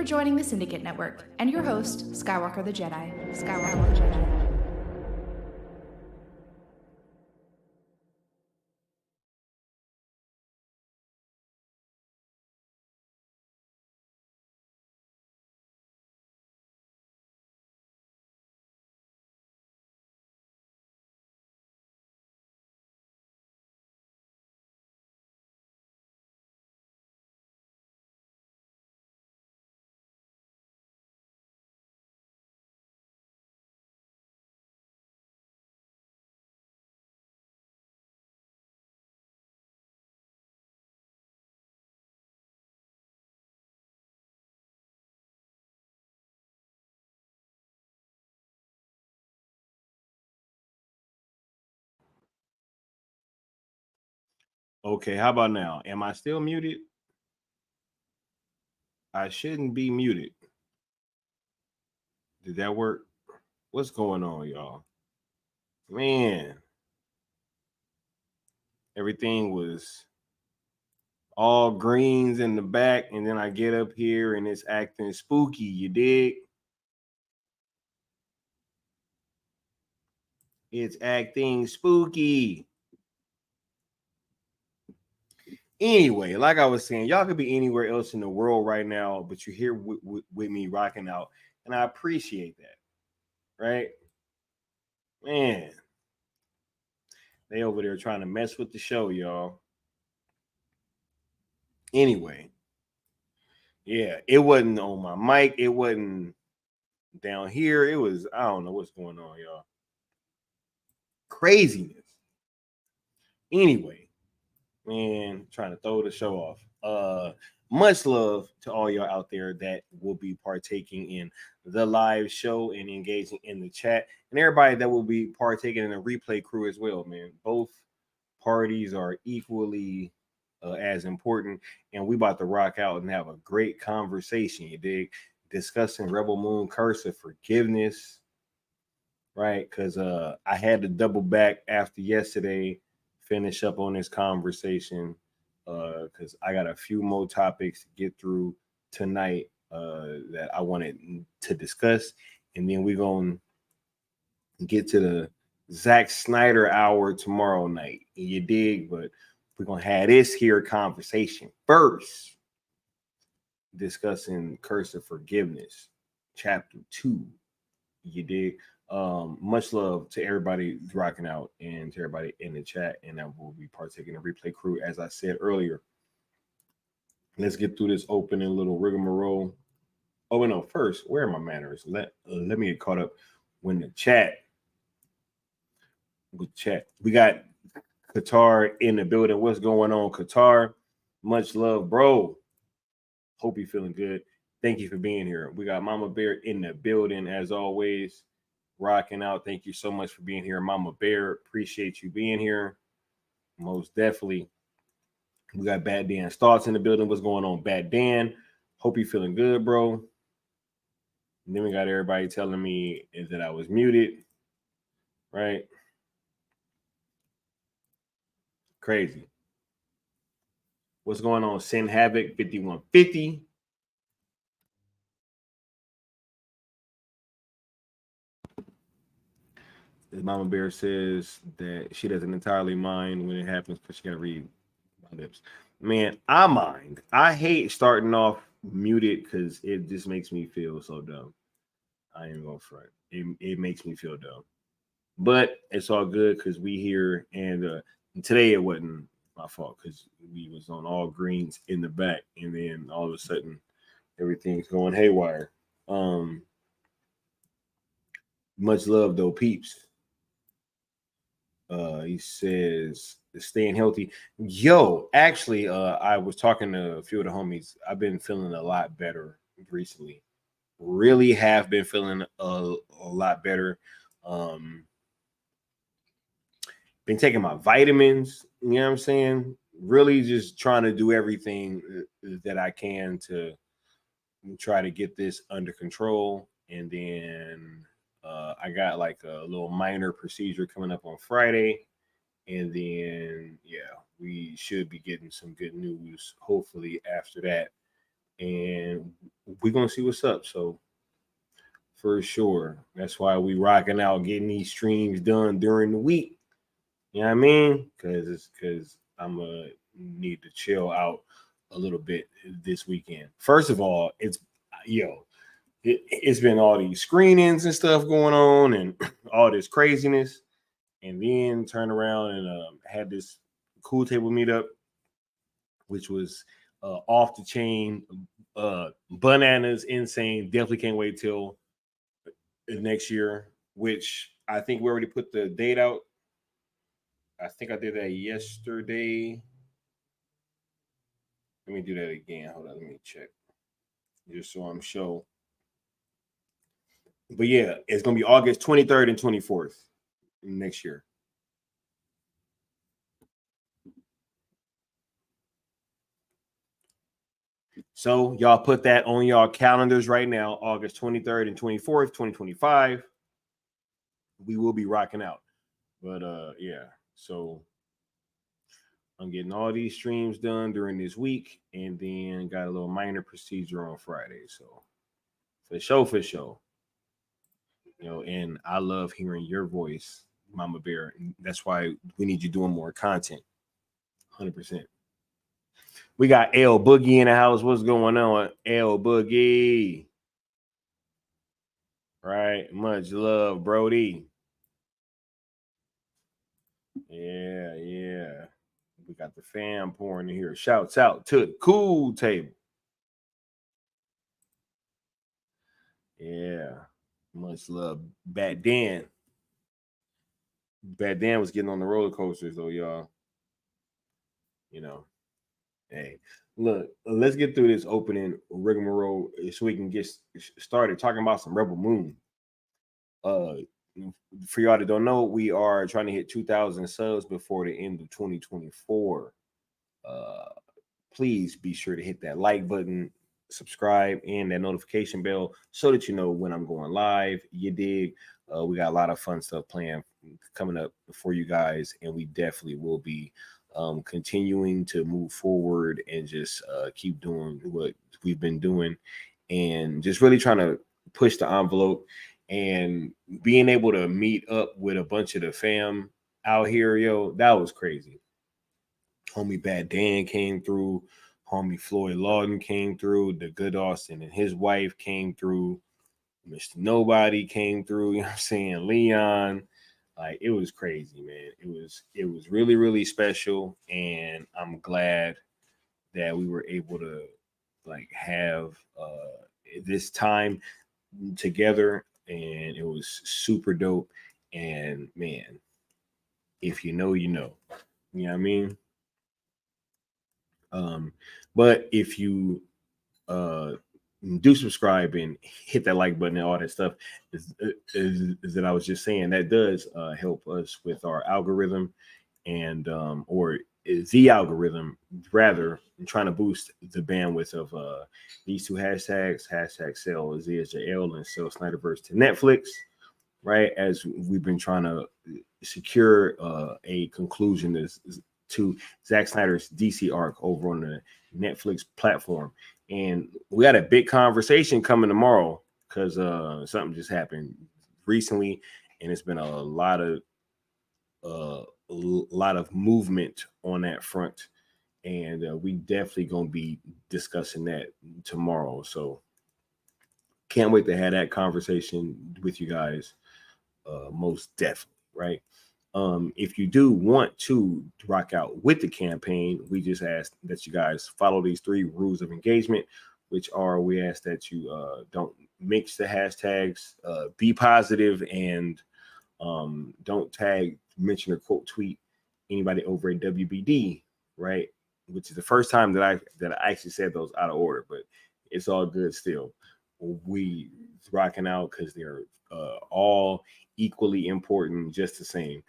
joining the Syndicate Network and your host, Skywalker the Jedi. Skywalker the Jedi. Okay, how about now? Am I still muted? I shouldn't be muted. Did that work? What's going on, y'all? Man, everything was all greens in the back, and then I get up here and it's acting spooky. You dig? It's acting spooky. Anyway, like I was saying, y'all could be anywhere else in the world right now, but you're here with me rocking out, and I appreciate that. Right, man. They over there trying to mess with the show, y'all. Anyway, yeah, it wasn't on my mic. It wasn't down here. It was, I don't know what's going on, y'all. Craziness. Anyway, man, trying to throw the show off. Much love to all y'all out there that will be partaking in the live show and engaging in the chat, and everybody that will be partaking in the replay crew as well, man. Both parties are equally as important, and we about to rock out and have a great conversation. You dig? Discussing Rebel Moon Curse of Forgiveness, right? Because I had to double back after yesterday, finish up on this conversation because I got a few more topics to get through tonight that I wanted to discuss, and then we're gonna get to the Zack Snyder hour tomorrow night. You dig? But we're gonna have this here conversation first, discussing Curse of Forgiveness, Chapter 2. You dig? Much love to everybody rocking out and to everybody in the chat, and that will be partaking in the replay crew, as I said earlier. Let's get through this opening little rigmarole. Oh, no, first, where are my manners? Let me get caught up when the chat. With chat, we got Qatar in the building. What's going on, Qatar? Much love, bro. Hope you're feeling good. Thank you for being here. We got Mama Bear in the building as always, rocking out. Thank you so much for being here, Mama Bear. Appreciate you being here. Most definitely. We got Bad Dan's thoughts in the building. What's going on, Bad Dan? Hope you're feeling good, bro. And then we got everybody telling me that I was muted, right? Crazy. What's going on, Sin Havoc 5150? Mama Bear says that she doesn't entirely mind when it happens because she got to read my lips. Man, I mind. I hate starting off muted because it just makes me feel so dumb. I ain't gonna front. It makes me feel dumb. But it's all good because we here, and today it wasn't my fault because we was on all greens in the back, and then all of a sudden everything's going haywire. Much love though, peeps. He says staying healthy. Yo, actually, I was talking to a few of the homies. I've been feeling a lot better recently. Really have been feeling a lot better. Been taking my vitamins, you know what I'm saying? Really just trying to do everything that I can to try to get this under control. And then I got like a little minor procedure coming up on Friday. And then, yeah, we should be getting some good news hopefully after that. and we're gonna see what's up. So for sure, that's why we rocking out, getting these streams done during the week. You know what I mean? Because I'm gonna need to chill out a little bit this weekend. First of all, it's been all these screenings and stuff going on, and all this craziness, and then turn around and had this cool table meetup, which was off the chain, bananas, insane. Definitely can't wait till next year. Which I think we already put the date out. I think I did that yesterday. Let me do that again. Hold on, let me check. Just so I'm sure. But yeah, it's gonna be August 23rd and 24th next year. So y'all put that on y'all calendars right now, August 23rd and 24th, 2025. We will be rocking out. But yeah, so I'm getting all these streams done during this week, and then got a little minor procedure on Friday. So for sure. And I love hearing your voice, Mama Bear. And that's why we need you doing more content. 100%. We got L Boogie in the house. What's going on, L Boogie? Right, much love, Brody. Yeah. We got the fam pouring in here. Shouts out to the cool table. Yeah, much love. Bad Dan was getting on the roller coasters though, y'all. Hey, look, let's get through this opening rigmarole so we can get started talking about some Rebel Moon. For y'all that don't know, we are trying to hit 2,000 subs before the end of 2024. Please be sure to hit that like button, subscribe, and that notification bell so that you know when I'm going live. You dig? We got a lot of fun stuff planned coming up for you guys, and we definitely will be continuing to move forward and just keep doing what we've been doing, and just really trying to push the envelope and being able to meet up with a bunch of the fam out here. That was crazy. Homie Bad Dan came through. Homie Floyd Lawton came through. The Good Austin and his wife came through. Mr. Nobody came through. You know what I'm saying? Leon. Like, it was crazy, man. It was really, really special. And I'm glad that we were able to have this time together. And it was super dope. And man, if you know, you know. You know what I mean? But if you do subscribe and hit that like button and all that stuff, is that I was just saying that does help us with our algorithm and or the algorithm rather, trying to boost the bandwidth of these two hashtags, hashtag sell ZSJL and sell Snyderverse to Netflix, right? As we've been trying to secure a conclusion to Zack Snyder's DC arc over on the Netflix platform. And we got a big conversation coming tomorrow because something just happened recently, and it's been a lot of movement on that front, and we definitely gonna be discussing that tomorrow. So can't wait to have that conversation with you guys. Most definitely, right? If you do want to rock out with the campaign, we just ask that you guys follow these 3 rules of engagement, which are: we ask that you don't mix the hashtags, be positive, and don't tag, mention, or quote tweet anybody over a WBD, right? Which is the first time that I actually said those out of order, but it's all good still. We rocking out because they're all equally important, just the same.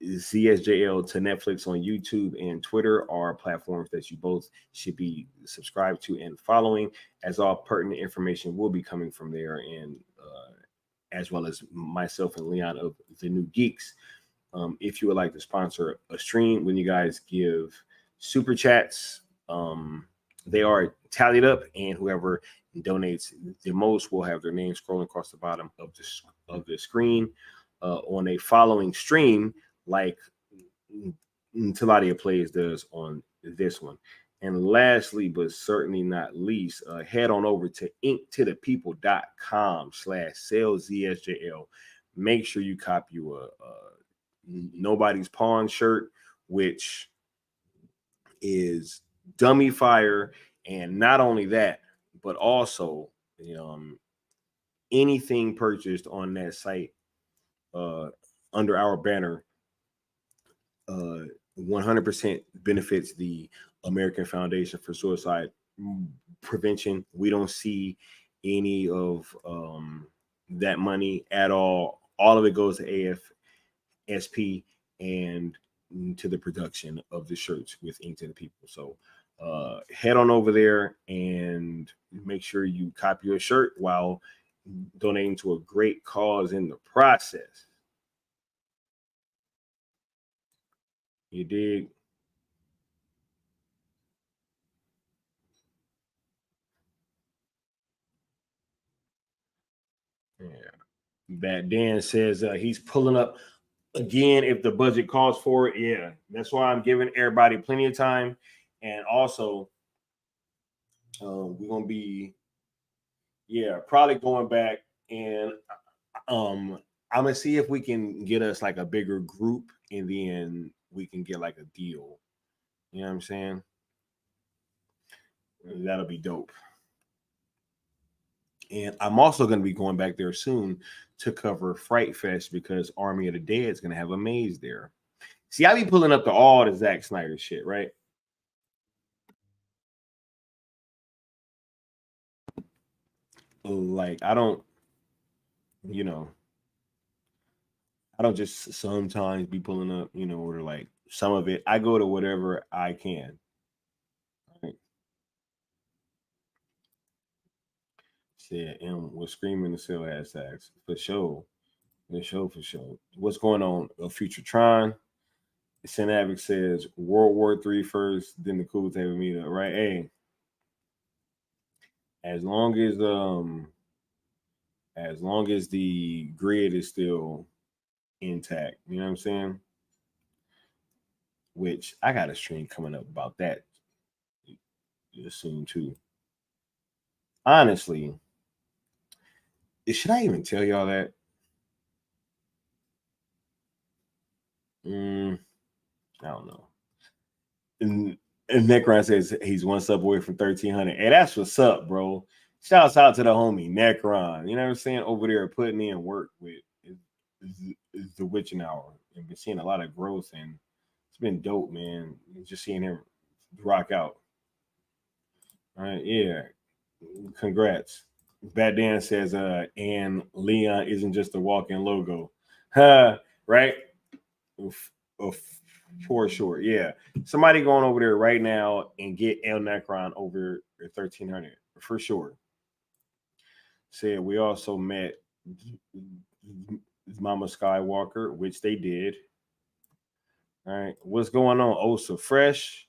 CSJL to Netflix on YouTube and Twitter are platforms that you both should be subscribed to and following, as all pertinent information will be coming from there, and as well as myself and Leon of the New Geeks. If you would like to sponsor a stream, when you guys give super chats, They are tallied up, and whoever donates the most will have their name scrolling across the bottom of the screen on a following stream, like Taladia Plays does on this one. And lastly, but certainly not least, head on over to inktothepeople.com/saleszsjl. Make sure you copy a Nobody's Pawn shirt, which is dummy fire. And not only that, but also anything purchased on that site under our banner 100% benefits the American Foundation for Suicide Prevention. We don't see any of that money at all. All of it goes to AFSP and to the production of the shirts with Ink to the People. So head on over there and make sure you copy your shirt while donating to a great cause in the process. You dig? Yeah. Bad Dan says he's pulling up again if the budget calls for it. Yeah, that's why I'm giving everybody plenty of time. And also, we're gonna be, probably going back and I'm gonna see if we can get us like a bigger group, and then we can get like a deal. You know what I'm saying? That'll be dope. And I'm also going to be going back there soon to cover Fright Fest because Army of the Dead is going to have a maze there. See, I be pulling up to all the Zack Snyder shit, right? Like, you know, I don't just sometimes be pulling up, or like some of it. I go to whatever I can. Right? Said, and was screaming to sell hashtags for sure. For sure. What's going on? Future Tron. Synaptic says World War III first, then the cool table meetup, right? Hey, as long as the grid is still intact, you know what I'm saying? Which I got a stream coming up about that soon too. Honestly, should I even tell y'all that? I don't know. And Necron says he's one sub away from 1,300. Hey, that's what's up, bro. Shouts out to the homie Necron. You know what I'm saying? Over there putting in work with the Witching Hour, and been seeing a lot of growth, and it's been dope, man. Just seeing him rock out. All right, yeah. Congrats. Bad Dan says, and Leon isn't just a walk-in logo. Right? For sure. Yeah. Somebody going over there right now and get El Necron over 1,300 for sure. Said we also met Mama Skywalker, which they did. All right. What's going on? Osa Fresh.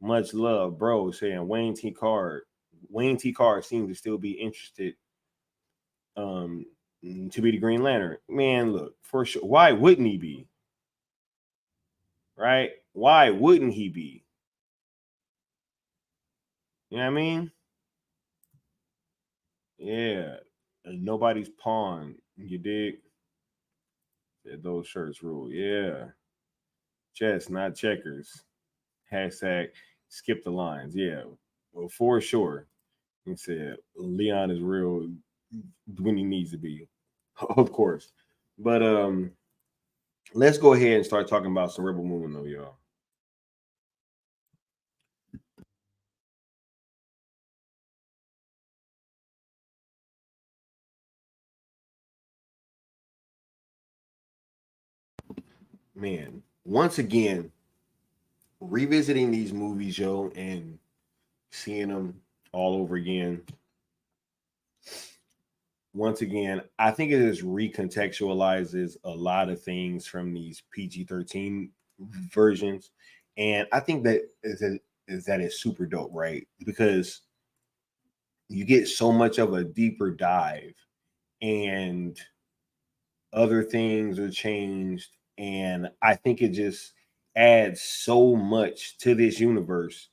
Much love, bro. Saying Wayne T. Card seems to still be interested to be the Green Lantern. Man, look, for sure. Why wouldn't he be? Right? Why wouldn't he be? You know what I mean? Yeah. Nobody's pawn. You dig? Yeah, those shirts rule. Yeah. Chess, not checkers. Hashtag skip the lines. Yeah. Well, for sure. He said Leon is real when he needs to be. Of course. But let's go ahead and start talking about some Rebel Moon though, y'all. Man, once again, revisiting these movies, yo, and seeing them all over again. Once again, I think it just recontextualizes a lot of things from these PG-13 versions. And I think that that is super dope, right? Because you get so much of a deeper dive, and other things are changed, and I think it just adds so much to this universe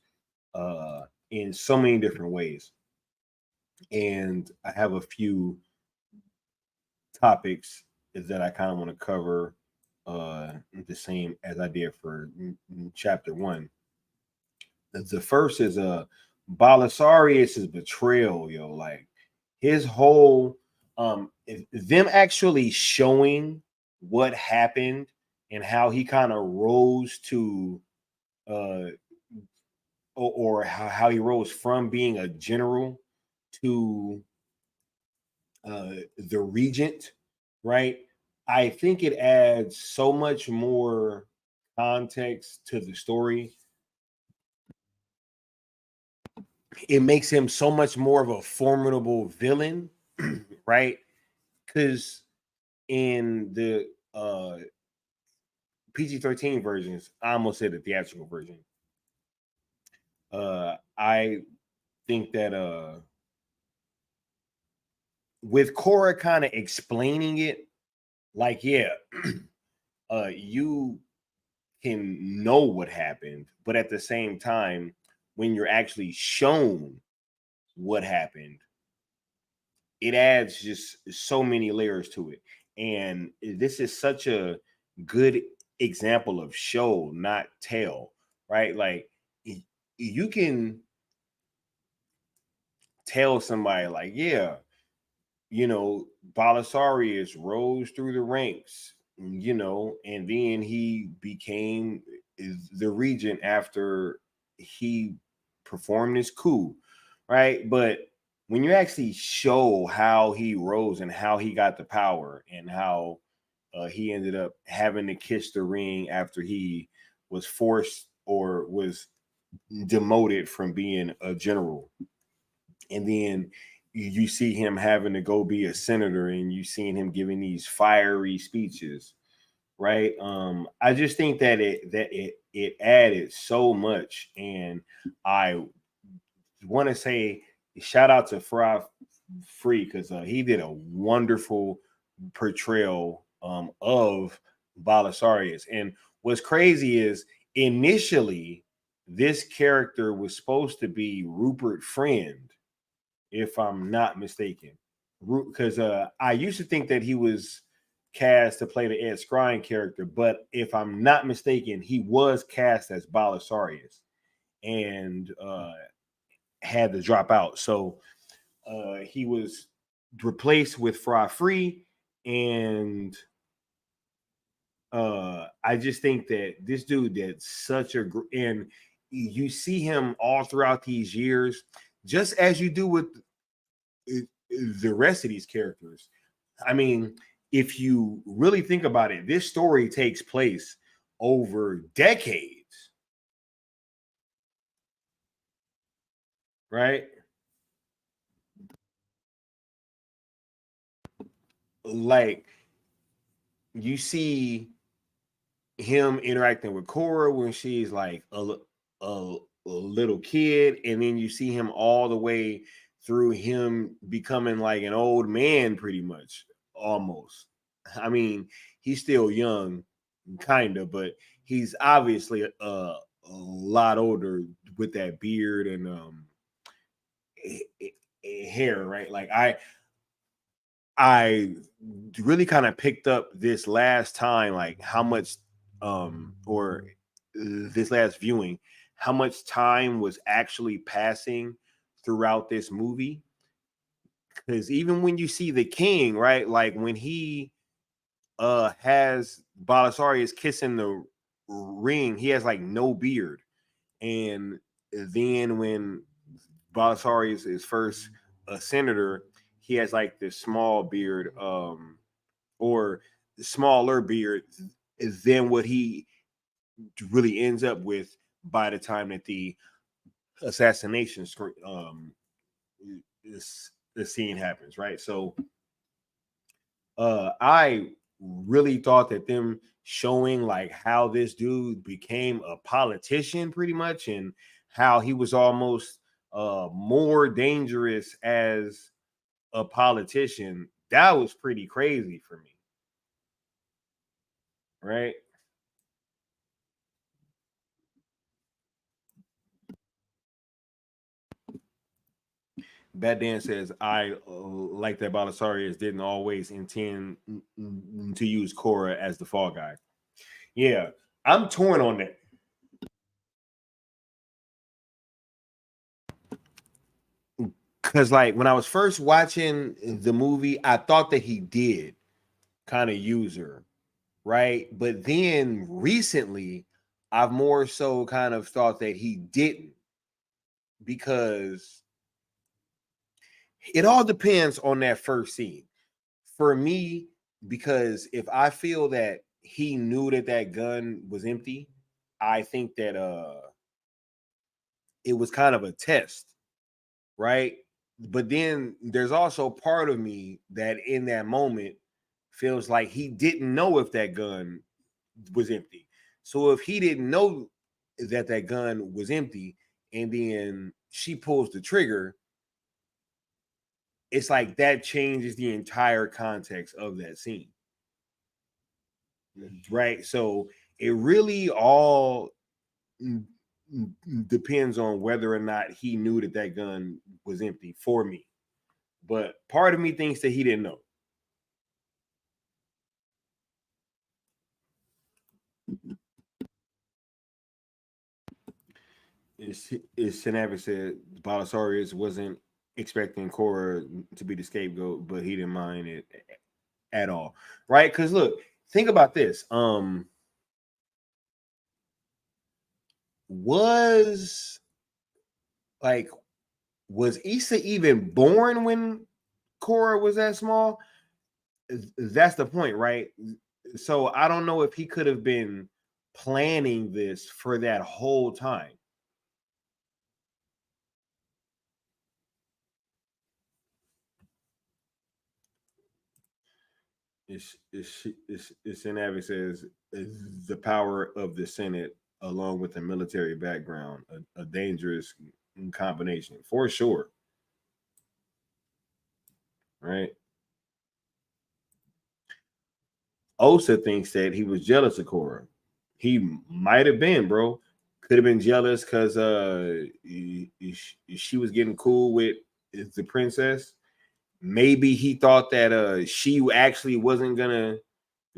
in so many different ways. And I have a few topics that I kind of want to cover the same as I did for chapter one. The first is Belisarius's betrayal, yo. Like his whole them actually showing what happened and how he kind of rose to uh or how he rose from being a general to the regent, right? I think it adds so much more context to the story. It makes him so much more of a formidable villain, right? Because in the PG-13 versions, I almost said the theatrical version. I think that with Cora kind of explaining it, like, yeah, you can know what happened, but at the same time, when you're actually shown what happened, it adds just so many layers to it. And this is such a good example of show, not tell, right? Like you can tell somebody, like, yeah, Belisarius rose through the ranks, and then he became the regent after he performed his coup, right? But when you actually show how he rose and how he got the power and how he ended up having to kiss the ring after he was forced or was demoted from being a general, and then you see him having to go be a senator, and you seeing him giving these fiery speeches, right? I just think that it added so much, and I want to say shout out to Free, because he did a wonderful portrayal of Belisarius. And what's crazy is initially this character was supposed to be Rupert Friend, if I'm not mistaken. Because I used to think that he was cast to play the Ed Skrein character, but if I'm not mistaken, he was cast as Belisarius and had to drop out. So he was replaced with Fra Free, and I just think that this dude did such a and you see him all throughout these years, just as you do with the rest of these characters. I mean, if you really think about it, this story takes place over decades, right? Like you see him interacting with Cora when she's like a little kid, and then you see him all the way through him becoming like an old man, pretty much, almost. I mean, he's still young, kind of, but he's obviously a lot older with that beard and hair, right? Like I really kind of picked up this last time, like how much, or this last viewing, how much time was actually passing throughout this movie. Because even when you see the king, right, like when he has Belisarius kissing the ring, he has like no beard, and then when Belisarius is first a senator, he has like this small beard, or smaller beard than what he really ends up with by the time that the assassination screen the scene happens, right? So I really thought that them showing like how this dude became a politician pretty much, and how he was almost more dangerous as a politician, that was pretty crazy for me. Right? Bad Dan says, I like that Balisarius didn't always intend to use Korra as the fall guy. Yeah, I'm torn on that. Because, like, when I was first watching the movie, I thought that he did kind of use her, right? But then recently, I've more so kind of thought that he didn't, because it all depends on that first scene. For me, because if I feel that he knew that that gun was empty, I think that it was kind of a test, right? But then there's also part of me that in that moment feels like he didn't know if that gun was empty. So if he didn't know that that gun was empty and then she pulls the trigger, it's like that changes the entire context of that scene. Right? So it really all depends on whether or not he knew that that gun was empty for me. But part of me thinks that he didn't know. Sanavi said Balisarius wasn't expecting Korra to be the scapegoat, but he didn't mind it at all. Right? Because look, think about this. Was like was Issa even born when Korra was that small? That's the point, right? So I don't know if he could have been planning this for that whole time. Senavi says the power of the Senate, along with a military background, a dangerous combination for sure. Right? Osa thinks that he was jealous of Korra. He might have been, bro. Could have been jealous because she was getting cool with the princess. Maybe he thought that she actually wasn't gonna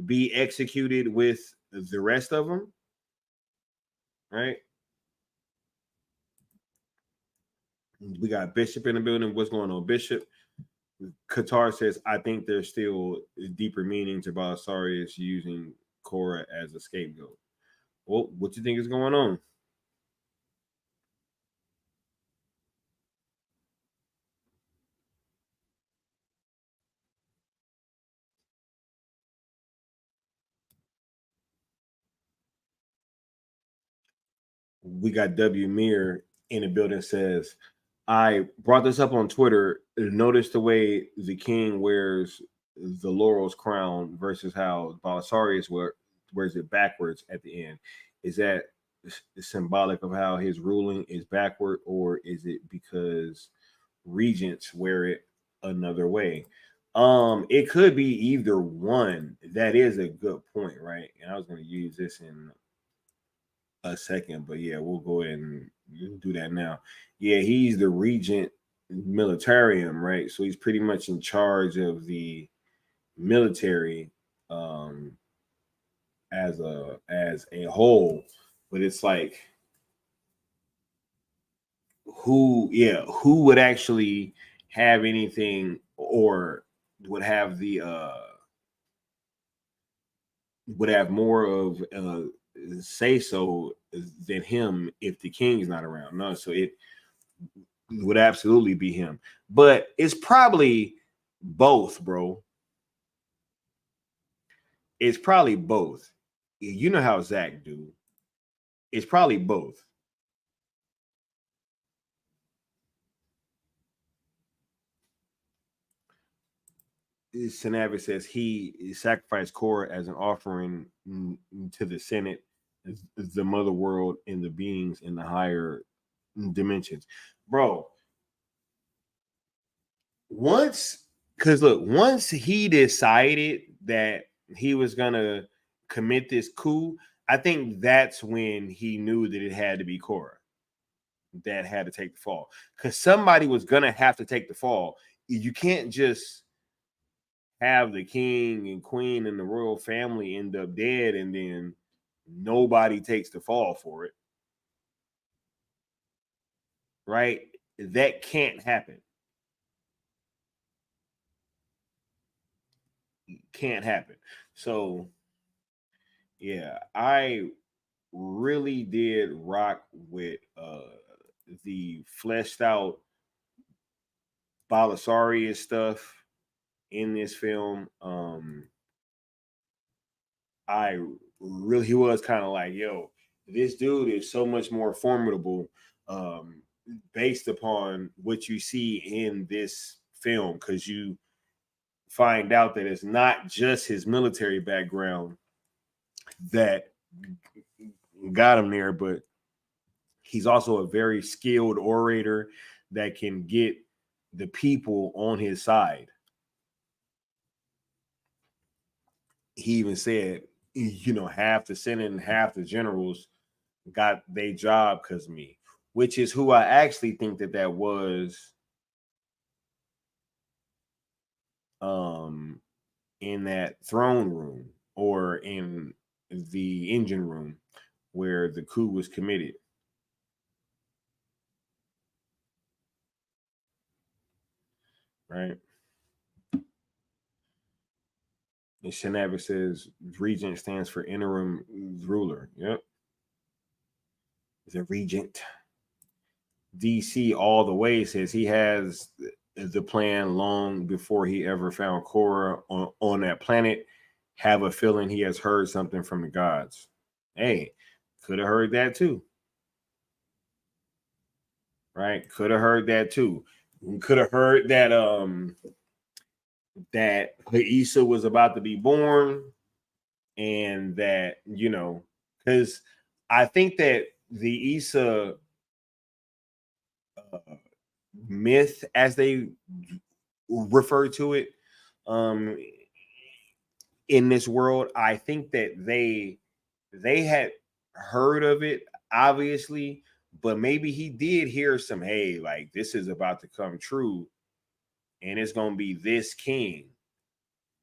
be executed with the rest of them, right? We got Bishop in the building. What's going on, Bishop? Qatar says, I think there's still deeper meaning to Belisarius using Korra as a scapegoat. Well, what you think is going on? We got W Mir in the building says, I brought this up on Twitter. Notice the way the king wears the laurel's crown versus how Belisarius wears it backwards at the end. Is that symbolic of how his ruling is backward, or is it because regents wear it another way? It could be either one. That is a good point, right? And I was going to use this in a second, but yeah, we'll go ahead and do that now. Yeah, he's the regent militarium, right? So he's pretty much in charge of the military um as a whole. But it's like who would actually have anything or would have the would have more of say so than him if the king's not around. No, so it would absolutely be him. But it's probably both, bro. It's probably both. You know how Zach do. It's probably both. Sanavi says he sacrificed Korra as an offering to the Senate, the mother world, and the beings in the higher dimensions, bro. Once he decided that he was gonna commit this coup, I think that's when he knew that it had to be Cora that had to take the fall, because somebody was gonna have to take the fall. You can't just have the king and queen and the royal family end up dead and then nobody takes the fall for it, right? That can't happen. Can't happen. So yeah, I really did rock with the fleshed out Balisarius stuff in this film. I really, he was kind of like, yo, this dude is so much more formidable um, based upon what you see in this film, because you find out that it's not just his military background that got him there, but he's also a very skilled orator that can get the people on his side. He even said, half the Senate and half the generals got their job because of me, which is who I actually think that was um in that throne room or in the engine room where the coup was committed. Right. And Shenaba says regent stands for interim ruler. Yep. The regent. DC all the way says he has the plan long before he ever found Korra on that planet. Have a feeling he has heard something from the gods. Hey, could have heard that too. Right? Could have heard that too. Could have heard that Issa was about to be born, and that, because I think that the Issa uh, myth, as they refer to it, um, in this world, I think that they had heard of it, obviously, but maybe he did hear some, hey, like this is about to come true, and it's gonna be this king,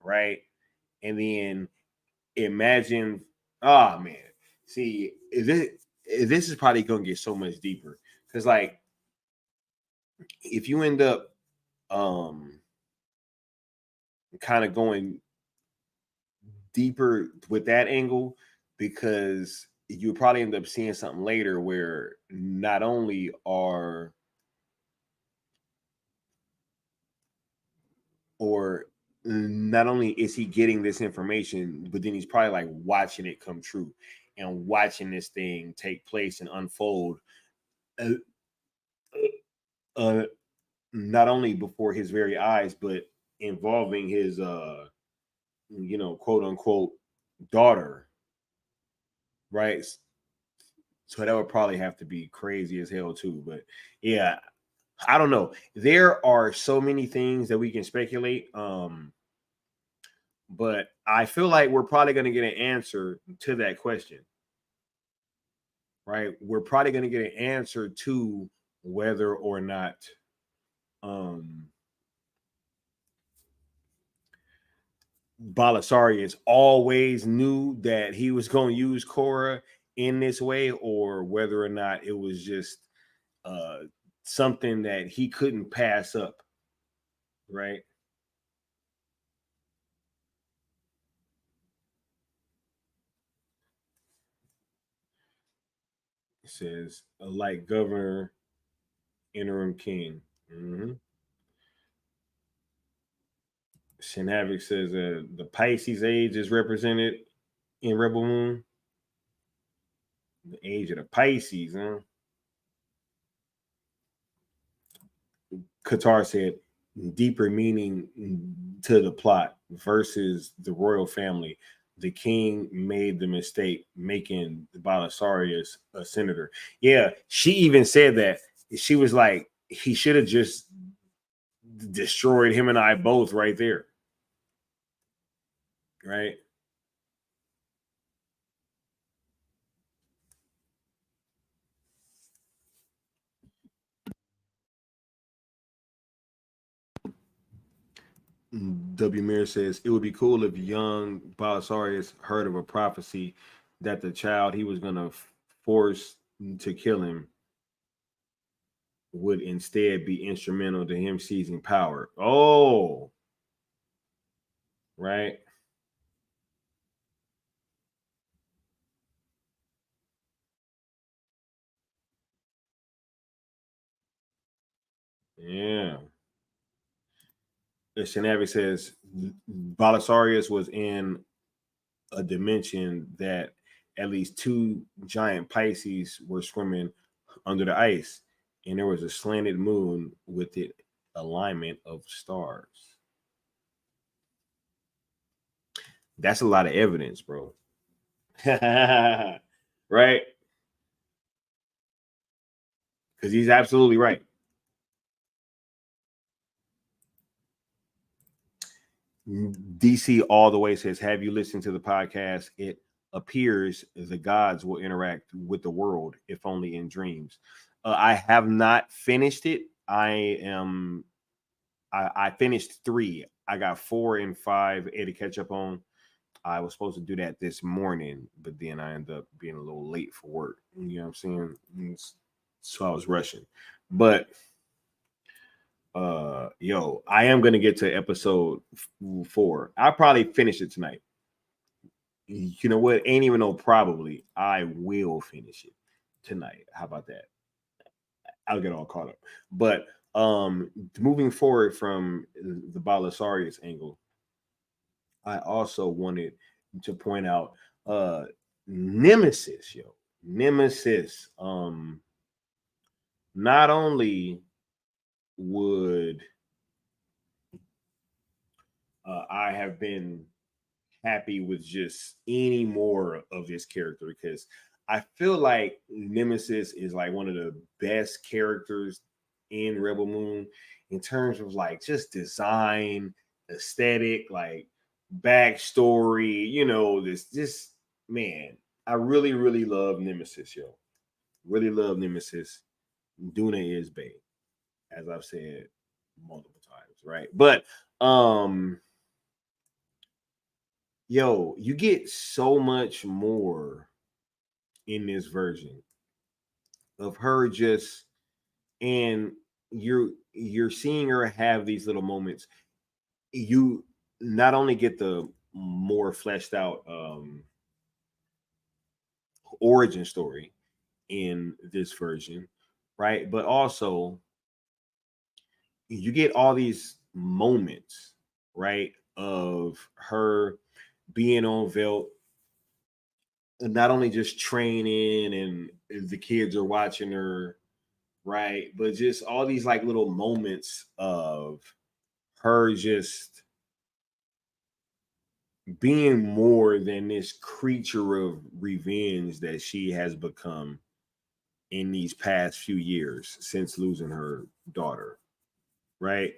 right? And then imagine, oh man, see, this is probably gonna get so much deeper, because like if you end up kind of going deeper with that angle, because you probably end up seeing something later where not only are or not only is he getting this information, but then he's probably like watching it come true and watching this thing take place and unfold, uh, uh, not only before his very eyes, but involving his quote unquote daughter, right? So that would probably have to be crazy as hell too. But yeah, I don't know. There are so many things that we can speculate. But I feel like we're probably going to get an answer to that question, right? We're probably going to get an answer to whether or not um Balisarius always knew that he was going to use Korra in this way, or whether or not it was just uh something that he couldn't pass up, right? It says like governor, interim king. Mm-hmm. Shin says the Pisces age is represented in Rebel Moon. The age of the Pisces, huh? Qatar said deeper meaning to the plot versus the royal family. the king made the mistake making Belisarius a senator. Yeah, she even said that. She was like, he should have just destroyed him and I both right there. Right? W. Mir says it would be cool if young Belisarius heard of a prophecy that the child he was going to force to kill him would instead be instrumental to him seizing power. Oh, right. Yeah. Shanavi says Belisarius was in a dimension that at least two giant Pisces were swimming under the ice, and there was a slanted moon with it alignment of stars. That's a lot of evidence, bro. Right? Because he's absolutely right. DC all the way says, have you listened to the podcast? It appears the gods will interact with the world, if only in dreams. I have not finished it. I finished 3. I got 4 and 5 to catch up on. I was supposed to do that this morning, but then I ended up being a little late for work. You know what I'm saying? So I was rushing. But yo, I am gonna get to episode 4. I'll probably finish it tonight. You know what? Ain't even no probably. I will finish it tonight. How about that? I'll get all caught up. But moving forward from the Belisarius angle, I also wanted to point out Nemesis, yo. Nemesis. Not only would I have been happy with just any more of this character because I feel like Nemesis is like one of the best characters in Rebel Moon in terms of like just design, aesthetic, like backstory, this man. I really, really love Nemesis, yo. Really love Nemesis. Duna is Bay, as I've said multiple times, right? But yo, you get so much more in this version of her just and you're seeing her have these little moments. You not only get the more fleshed out origin story in this version, right? But also you get all these moments, right, of her being on Velt, not only just training and the kids are watching her, right, but just all these like little moments of her just being more than this creature of revenge that she has become in these past few years since losing her daughter, right?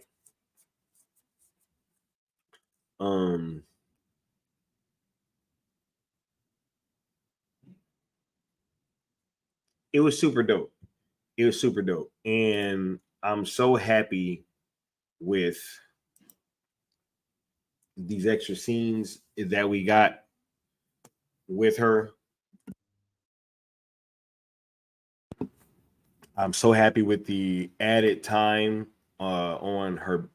um it was super dope. It was super dope, and I'm so happy with these extra scenes that we got with her. I'm so happy with the added time on her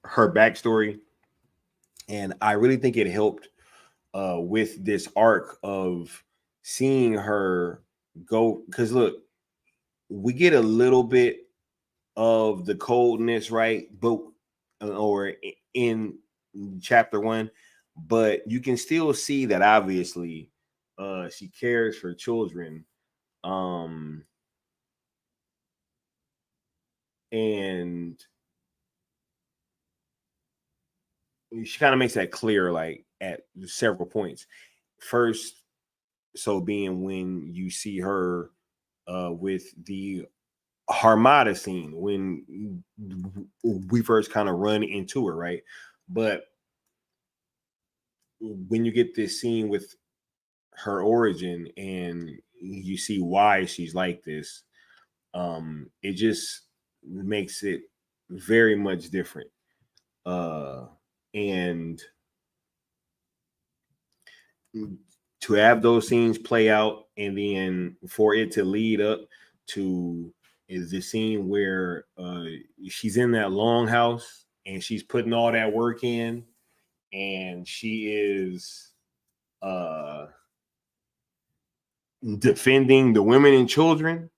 backstory, and I really think it helped with this arc of seeing her go. Because look, we get a little bit of the coldness, right? But or in chapter 1, but you can still see that obviously she cares for children. Um and she kind of makes that clear, like at several points. First, so being when you see her with the Harmada scene when we first kind of run into her, right? But when you get this scene with her origin and you see why she's like this, it just makes it very much different. And to have those scenes play out and then for it to lead up to is the scene where she's in that longhouse and she's putting all that work in and she is defending the women and children,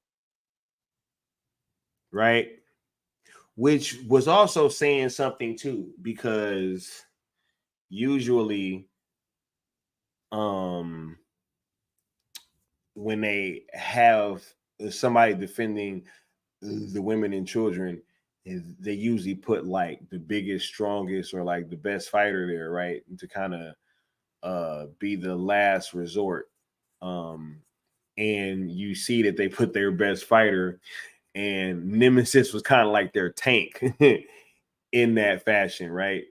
right? Which was also saying something too, because usually when they have somebody defending the women and children, they usually put like the biggest, strongest, or like the best fighter there, right? To kind of be the last resort. And you see that they put their best fighter, and Nemesis was kind of like their tank in that fashion, right?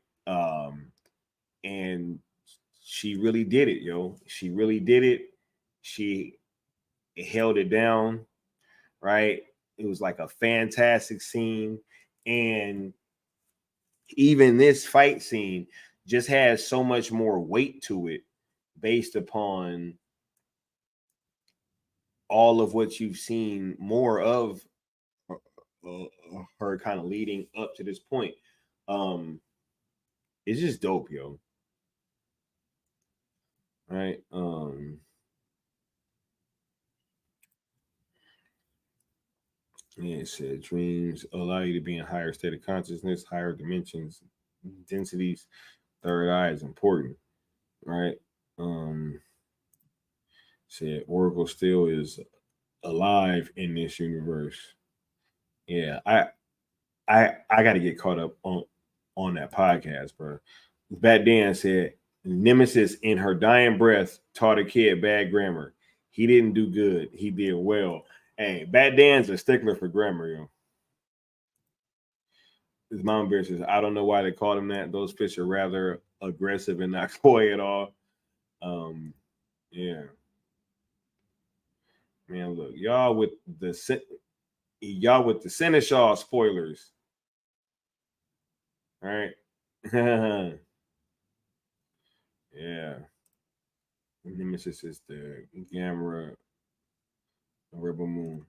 And she really did it, yo. She really did it. She held it down, right? It was like a fantastic scene. And even this fight scene just has so much more weight to it based upon all of what you've seen more of her kind of leading up to this point. It's just dope, yo. Right? Yeah, it said dreams allow you to be in higher state of consciousness, higher dimensions, densities. Third eye is important, right? Said Oracle still is alive in this universe. Yeah, I got to get caught up on that podcast, bro. Bat Dan said Nemesis in her dying breath taught a kid bad grammar. He didn't do good. He did well. Hey, Bat Dan's a stickler for grammar, yo. His mom bear says, I don't know why they called him that. Those fish are rather aggressive and not coy at all. Yeah. Man, look, y'all with the Seneschal spoilers. All right. Yeah. Nemesis is the Gamera Rebel Moon.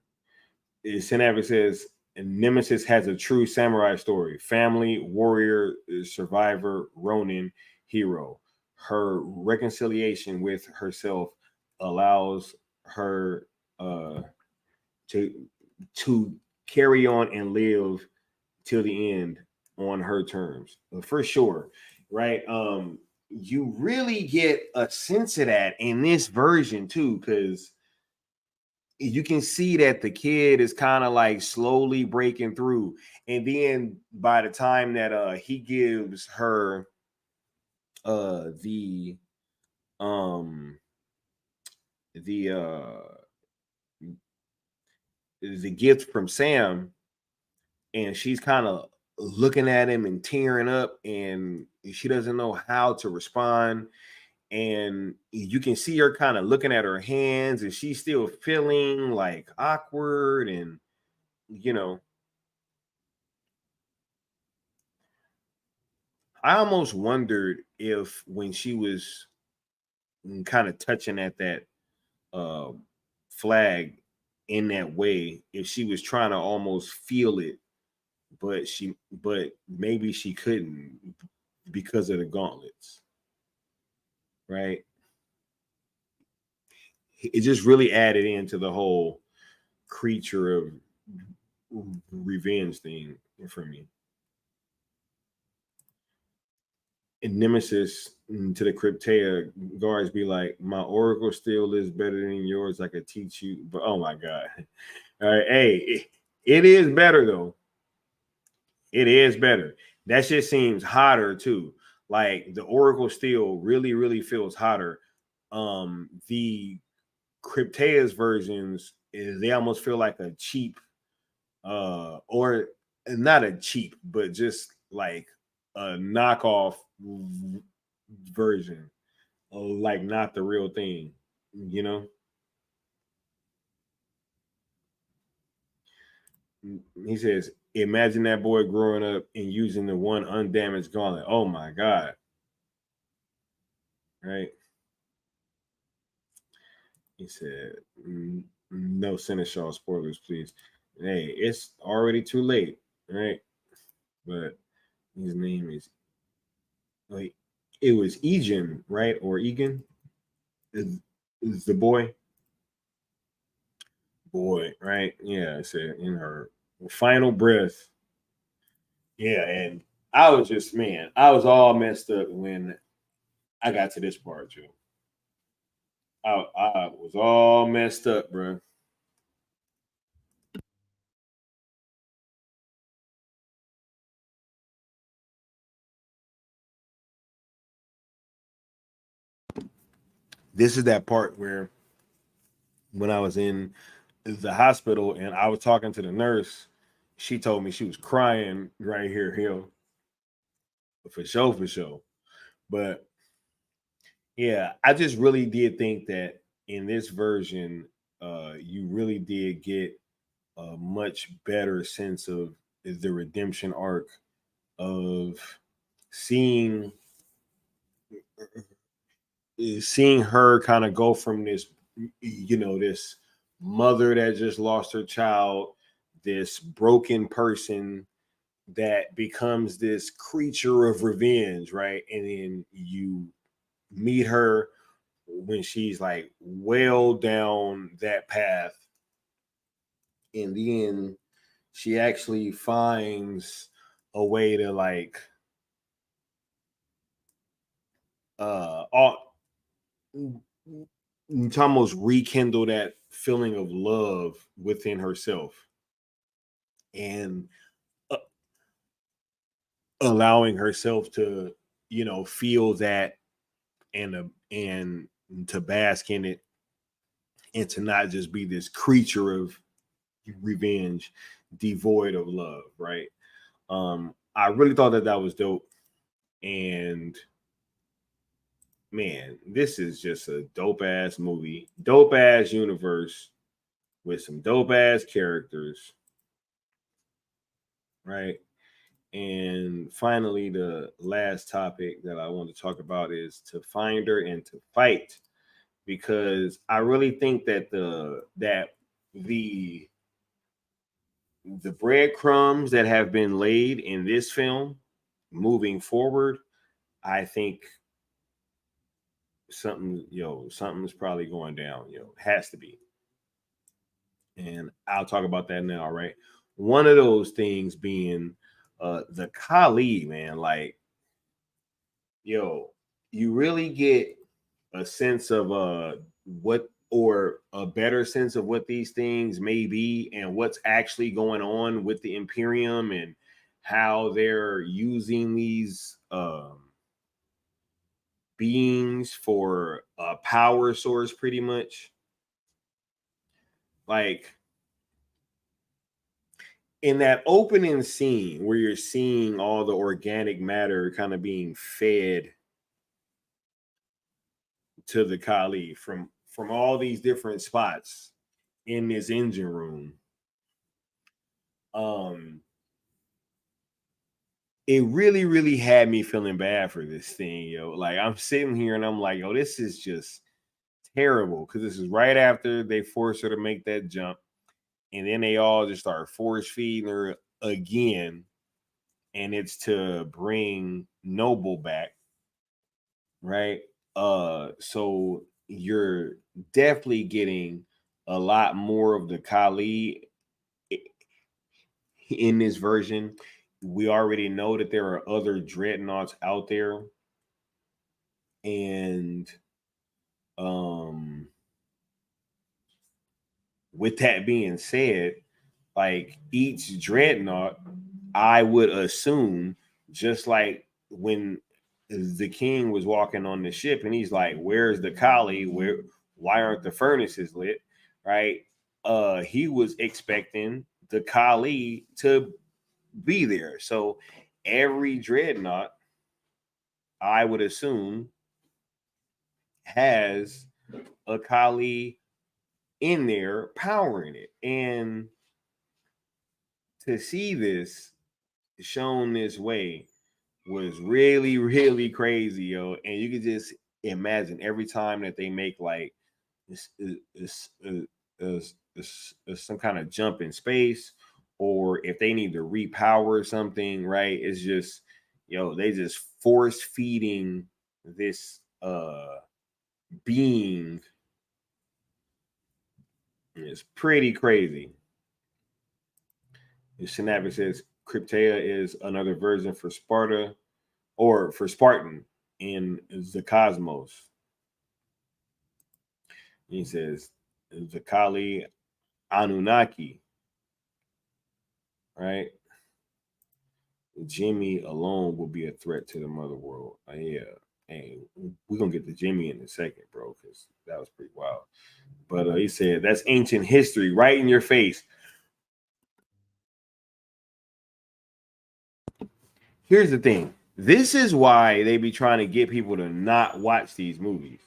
Senavic says Nemesis has a true samurai story: family, warrior, survivor, Ronin, hero. Her reconciliation with herself allows her to carry on and live till the end on her terms, for sure, right? You really get a sense of that in this version too, because you can see that the kid is kind of like slowly breaking through, and then by the time that he gives her the the gift from Sam, and she's kind of looking at him and tearing up, and she doesn't know how to respond. And you can see her kind of looking at her hands, and she's still feeling like awkward. And, you know, I almost wondered if when she was kind of touching at that uh, flag in that way, if she was trying to almost feel it, but maybe she couldn't because of the gauntlets, right? It just really added into the whole creature of revenge thing for me. And Nemesis to the Cryptea guards be like, my Oracle still is better than yours. I could teach you, but oh my god! All right, hey, it is better though. It is better. That shit seems hotter too. Like the Oracle steel really, really feels hotter. The Cryptea's versions they almost feel like a cheap or not a cheap, but just like a knockoff version, like not the real thing, you know. He says, imagine that boy growing up and using the one undamaged gauntlet. Oh my god, right? He said, no Seneschal spoilers, please. Hey, it's already too late, right? But his name is like it was Egan, right? Or Egan is the boy, right? Yeah, I said in her final breath. Yeah, and I was just I was all messed up when I got to this part, Joe. I was all messed up, bro. This is that part where when I was in the hospital and I was talking to the nurse, she told me she was crying right here, for sure, for sure. But yeah, I just really did think that in this version, you really did get a much better sense of the redemption arc of seeing seeing her kind of go from this, this mother that just lost her child, this broken person that becomes this creature of revenge, right? And then you meet her when she's like well down that path. And then she actually finds a way to like all, to almost rekindle that feeling of love within herself and uh, allowing herself to feel that and to bask in it and to not just be this creature of revenge devoid of love, right? I really thought that that was dope. And man, this is just a dope ass movie, dope ass universe with some dope ass characters, right? And finally, the last topic that I want to talk about is to find her and to fight, because I really think that the the breadcrumbs that have been laid in this film moving forward, I think something's probably going down, has to be. And I'll talk about that now, right? One of those things being the Kali, man. Like, yo, you really get a sense of what or a better sense of what these things may be and what's actually going on with the Imperium and how they're using these beings for a power source, pretty much. Like in that opening scene where you're seeing all the organic matter kind of being fed to the Kali from all these different spots in this engine room, um it really really had me feeling bad for this thing, like I'm sitting here and I'm like, yo, this is just terrible, because this is right after they force her to make that jump, and then they all just start force feeding her again, and it's to bring Noble back, right? So you're definitely getting a lot more of the Kali in this version. We already know that there are other dreadnoughts out there, and um with that being said, like each dreadnought, I would assume, just like when the king was walking on the ship, and he's like, "Where's the Kali? Why aren't the furnaces lit?" Right? He was expecting the Kali to be there. So every dreadnought, I would assume, has a Kali in there powering it. And to see this shown this way was really, really crazy, yo. And you could just imagine every time that they make like some kind of jump in space, or if they need to repower something, right? It's just, yo, they just force feeding this being. It's pretty crazy. Synaptic says Cryptea is another version for Sparta or for Spartan in the cosmos. He says Zakali Anunnaki, right? Jimmy alone will be a threat to the mother world. Yeah. Hey, we're gonna get to Jimmy in a second, bro, because that was pretty wild. But he said that's ancient history right in your face. Here's the thing. This is why they be trying to get people to not watch these movies.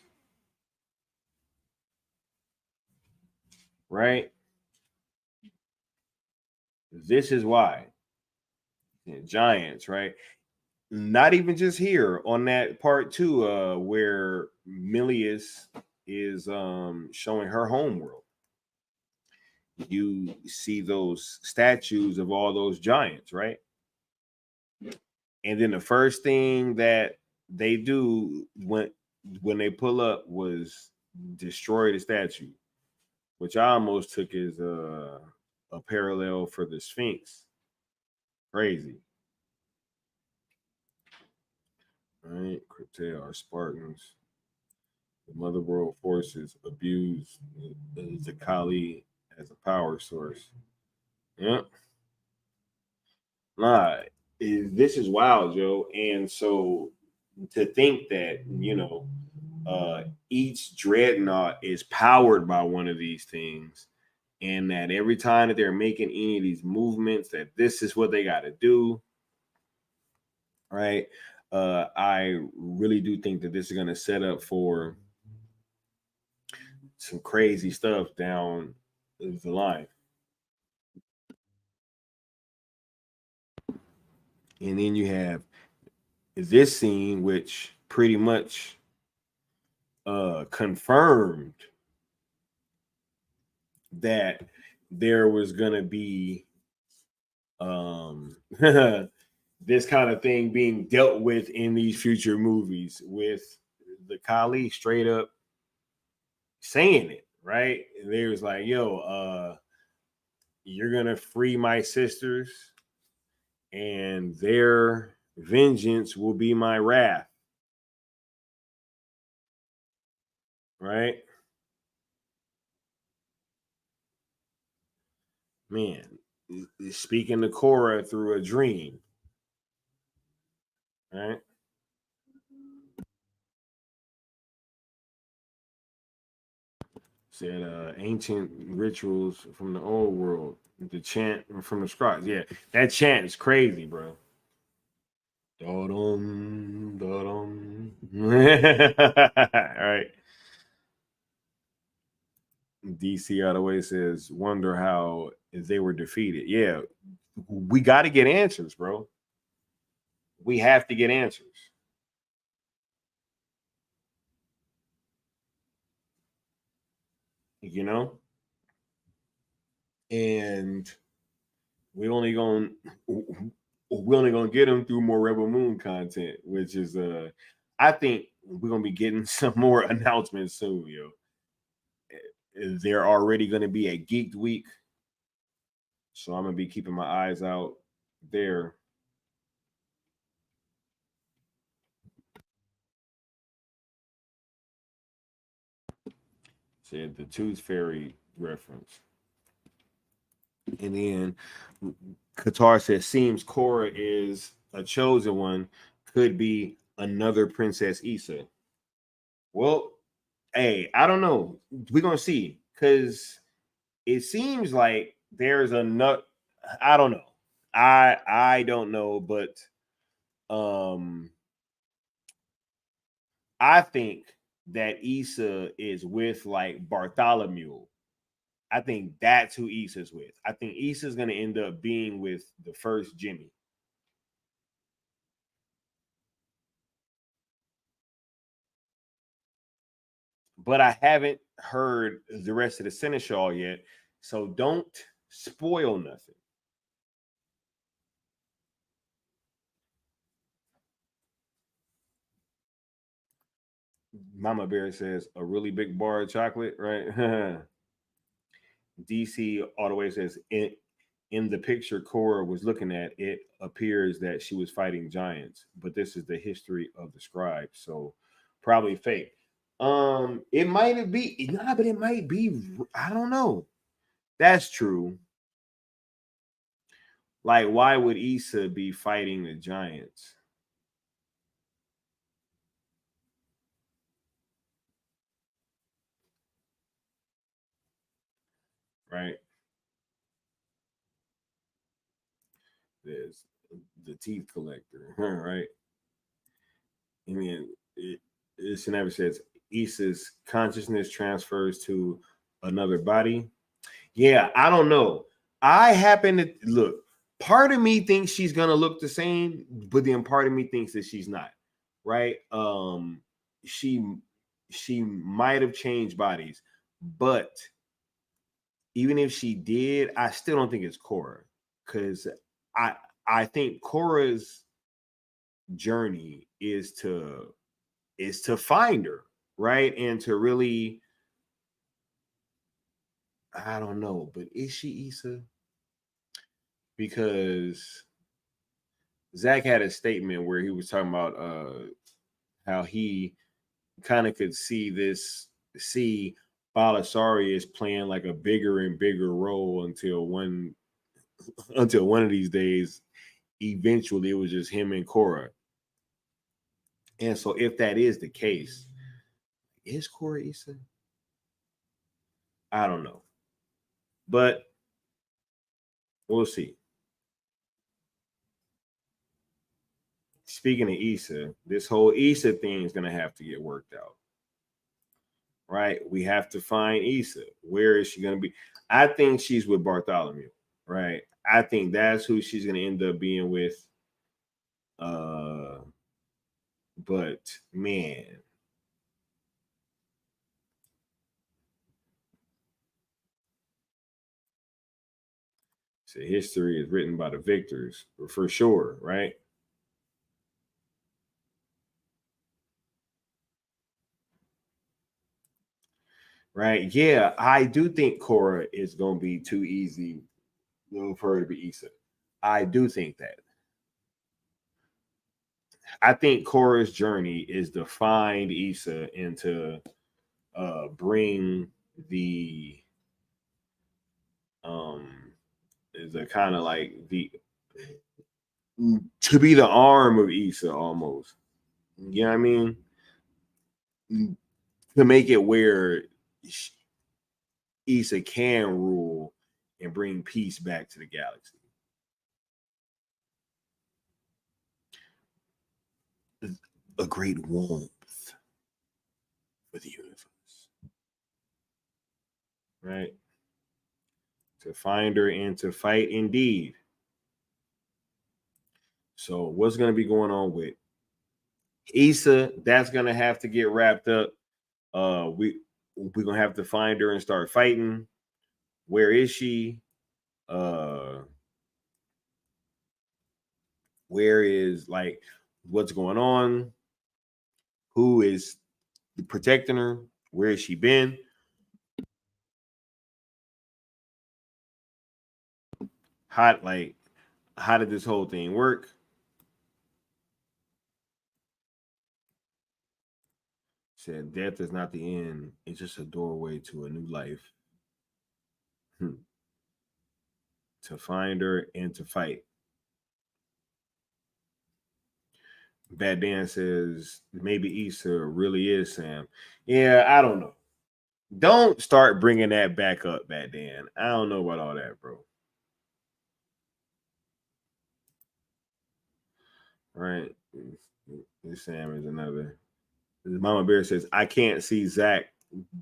Right? This is why. Giants, right? Not even just here on that part two, where Milius is showing her homeworld. You see those statues of all those giants, right? And then the first thing that they do when they pull up was destroy the statue, which I almost took as a parallel for the Sphinx. Crazy. All right, Cryptea are Spartans. The Mother World forces abuse the Kali as a power source. Yep. Nah, this is wild, Joe. And so to think that, each dreadnought is powered by one of these things, and that every time that they're making any of these movements, that this is what they got to do, right? I really do think that this is going to set up for some crazy stuff down the line. And then you have this scene, which pretty much confirmed that there was gonna be this kind of thing being dealt with in these future movies, with the Kali straight up saying it, right? And they was like, yo, you're gonna free my sisters, and their vengeance will be my wrath. Right? Man, speaking to Korra through a dream. Right? Said ancient rituals from the old world. The chant from the scribes. Yeah, that chant is crazy, bro. Da-dum, da-dum. All right. DC out of the way says, wonder how they were defeated. Yeah, we got to get answers, bro. We have to get answers. You know? And we only gonna we're only gonna get them through more Rebel Moon content, which is I think we're gonna be getting some more announcements soon, yo. They're already gonna be a Geeked Week, so I'm gonna be keeping my eyes out there. Said the Tooth Fairy reference. And then Qatar says seems Korra is a chosen one, could be another Princess Issa. Well, hey, I don't know. We're gonna see because it seems like there's a nut. I don't know. I don't know, but um, I think that Issa is with like Bartholomew. I think that's who Issa's with. I think Issa's gonna end up being with the first Jimmy. But I haven't heard the rest of the Seneschal yet, so don't spoil nothing. Mama Bear says a really big bar of chocolate, right? DC all the way says in the picture Cora was looking at, it appears that she was fighting giants, but this is the history of the scribe, so probably fake. It might be, nah, but it might be. I don't know. That's true. Like, why would Issa be fighting the giants? Right? There's the teeth collector, right? And then it never says Issa's consciousness transfers to another body. Yeah, I don't know. I happen to look. Part of me thinks she's gonna look the same, but then part of me thinks that she's not. Right? She she might have changed bodies, but even if she did, I still don't think it's Cora because I I think Cora's journey is to find her, right, and to really, I don't know, but is she Issa? Because Zach had a statement where he was talking about how he kind of could see Balasari is playing like a bigger and bigger role until one of these days, eventually it was just him and Cora. And so if that is the case, is Cora Issa? I don't know. But we'll see. Speaking of Issa, this whole Issa thing is gonna have to get worked out. Right? We have to find Issa. Where is she gonna be? I think she's with Bartholomew, right? I think that's who she's gonna end up being with. Uh but man, so history is written by the victors for sure, right? Right? Yeah, I do think Cora is gonna be too easy for her to be Issa. I do think that. I think Cora's journey is to find Issa and to bring the um the kind of like the to be the arm of Issa almost. You know what I mean? To make it where Issa can rule and bring peace back to the galaxy. A great warmth for the universe, right? To find her and to fight indeed. So what's going to be going on with Issa? That's going to have to get wrapped up. We're going to have to find her and start fighting. Where is she? Uh where is like what's going on? Who is protecting her? Where has she been? Like how did this whole thing work? Said death is not the end, it's just a doorway to a new life. To find her and to fight. Bad Dan says maybe Issa really is Sam. Yeah, I don't know. Don't start bringing that back up, Bad Dan. I don't know about all that, bro. Right? This Sam is another. Mama Bear says, I can't see Zach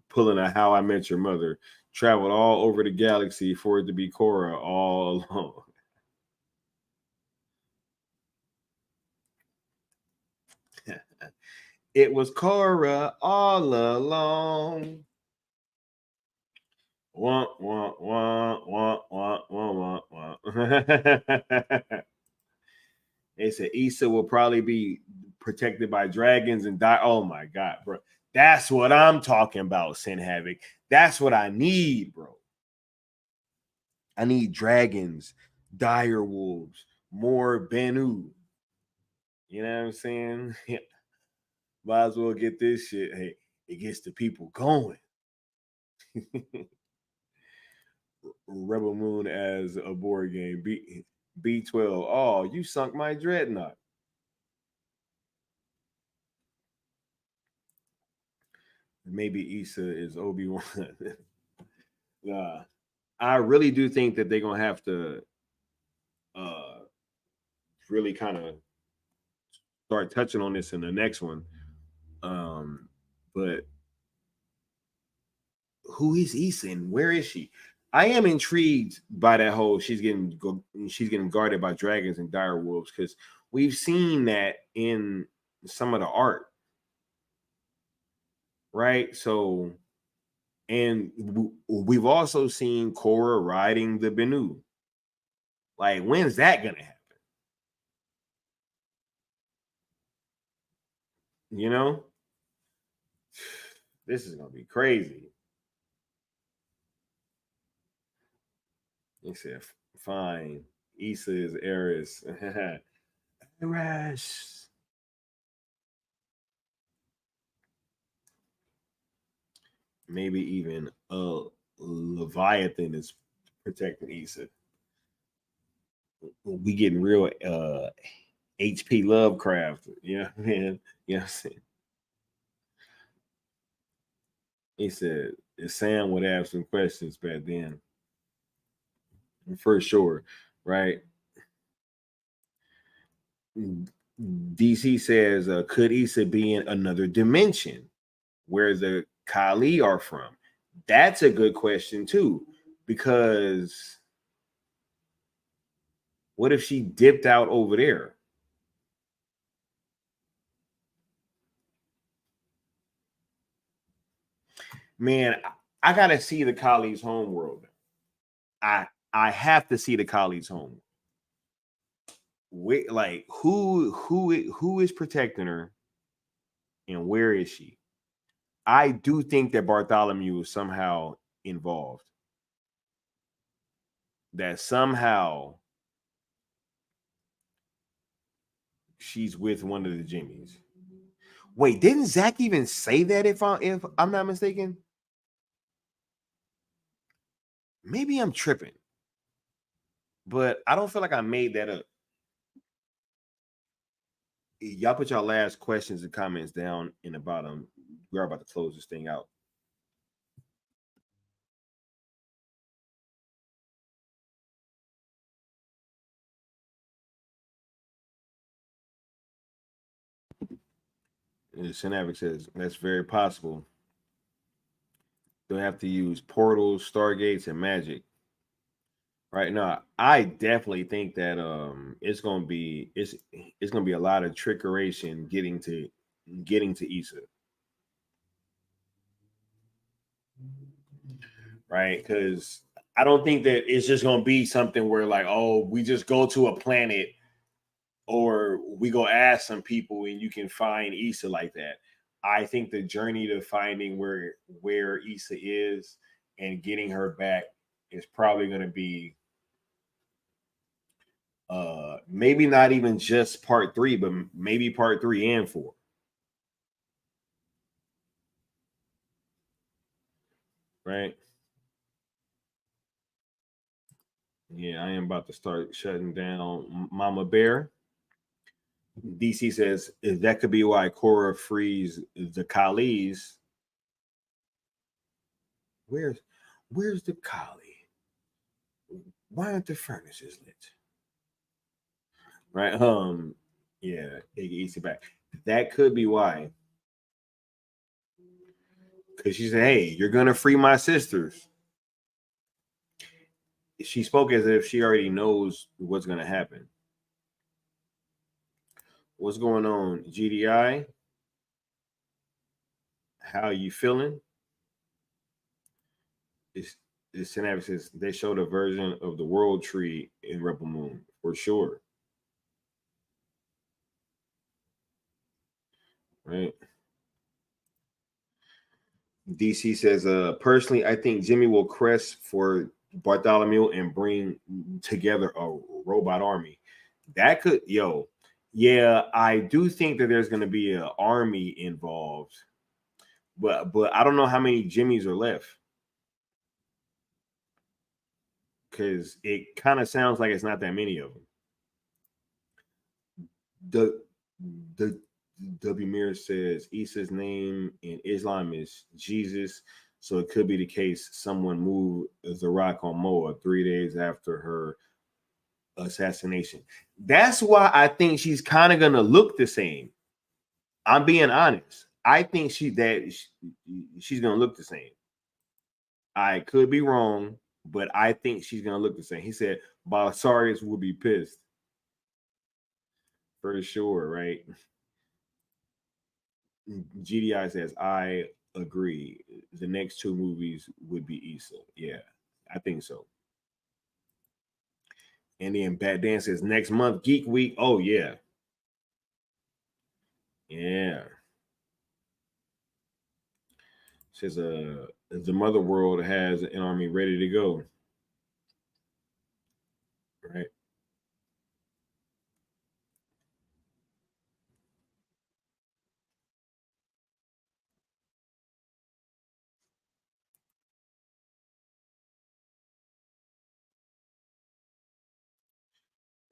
pulling a How I Met Your Mother. Traveled all over the galaxy for it to be Cora all along. It was Cora all along. Wah, wah, wah, wah, wah, wah, wah, wah. They said Issa will probably be protected by dragons and die. Oh my god, bro. That's what I'm talking about, Sin Havoc. That's what I need, bro. I need dragons, dire wolves, more Bennu. You know what I'm saying? Might as well get this shit. Hey, it gets the people going. Rebel Moon as a board game. B12. Oh, you sunk my dreadnought. Maybe Issa is Obi-Wan. Nah, I really do think that they're gonna have to uh really kind of start touching on this in the next one. Um, but who is Issa and where is she? I am intrigued by that whole she's getting guarded by dragons and dire wolves because we've seen that in some of the art, right? So, and we've also seen Korra riding the Bennu. Like, when's that gonna happen? You know, this is gonna be crazy. He said, "Fine, Issa is Eris." Eris. Maybe even Leviathan is protecting Issa. We getting real HP Lovecraft. You know what I mean? You know what I'm saying? He said Sam would have some questions back then. For sure, right? DC says, could Issa be in another dimension where the Kali are from? That's a good question too, because what if she dipped out over there? Man, I gotta see the Kali's homeworld. I have to see the Kali's home. Wait, like who is protecting her, and where is she? I do think that Bartholomew is somehow involved. That somehow she's with one of the Jimmies. Wait, didn't Zach even say that? If I'm not mistaken, maybe I'm tripping, but I don't feel like I made that up. Y'all put y'all last questions and comments down in the bottom. We're about to close this thing out. Synaptic says that's very possible. They'll have to use portals, stargates, and magic. Right now, I definitely think that it's gonna be a lot of trickeration getting to Issa, right? Because I don't think that it's just gonna be something where like, oh, we just go to a planet or we go ask some people and you can find Issa like that. I think the journey to finding where Issa is and getting her back is probably going to be maybe not even just part 3, but maybe part 3 and 4. Right? Yeah, I am about to start shutting down Mama Bear. DC says that could be why Korra frees the Kalis. Where's the Kali? Why aren't the furnaces lit? Right? Yeah, it eats it back. That could be why. Because she said, "Hey, you're gonna free my sisters." She spoke as if she already knows what's gonna happen. What's going on, GDI? How you feeling? It's Synapse says they showed a version of the World Tree in Rebel Moon for sure. Right? DC says, personally, I think Jimmy will crest for Bartholomew and bring together a robot army. That could, yeah, I do think that there's going to be an army involved, but I don't know how many Jimmys are left because it kind of sounds like it's not that many of them. The W. Mir says Issa's name in Islam is Jesus, so it could be the case someone moved the rock on Moa 3 days after her assassination. That's why I think she's kind of gonna look the same. I'm being honest. I think she's gonna look the same. I could be wrong, but I think she's gonna look the same. He said Belisarius will be pissed for sure, right? GDI says, I agree. The next two movies would be Issa. Yeah, I think so. And then Bat Dan says, next month, Geek Week. Oh, yeah. Yeah. Says, the Mother World has an army ready to go. Right.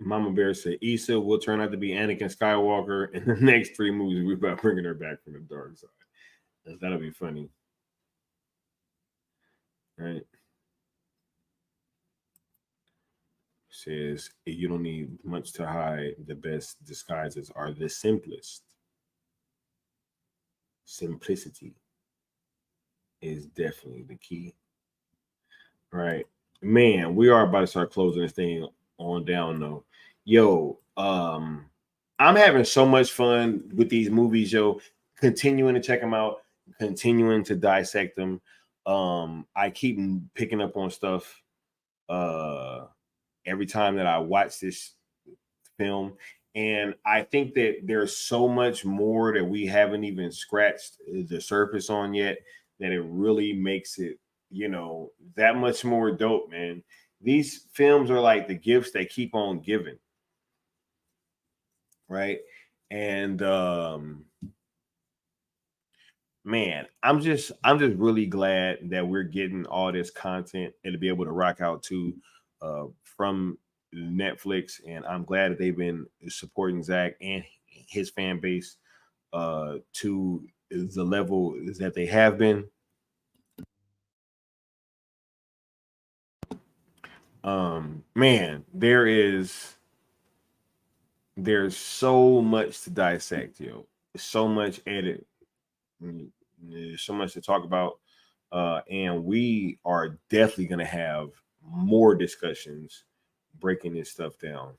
Mama Bear said, Issa will turn out to be Anakin Skywalker in the next three movies. We're about bringing her back from the dark side. That'll be funny. Right. Says, you don't need much to hide. The best disguises are the simplest. Simplicity is definitely the key. Right. Man, we are about to start closing this thing on down though. Yo, I'm having so much fun with these movies, yo. Continuing to check them out, continuing to dissect them. I keep picking up on stuff every time that I watch this film. And I think that there's so much more that we haven't even scratched the surface on yet that it really makes it, that much more dope, man. These films are like the gifts that keep on giving, right? And man, I'm just really glad that we're getting all this content and to be able to rock out to from Netflix, and I'm glad that they've been supporting Zach and his fan base to the level that they have been. Man, there's so much to dissect, so much edit, there's so much to talk about, and we are definitely going to have more discussions breaking this stuff down.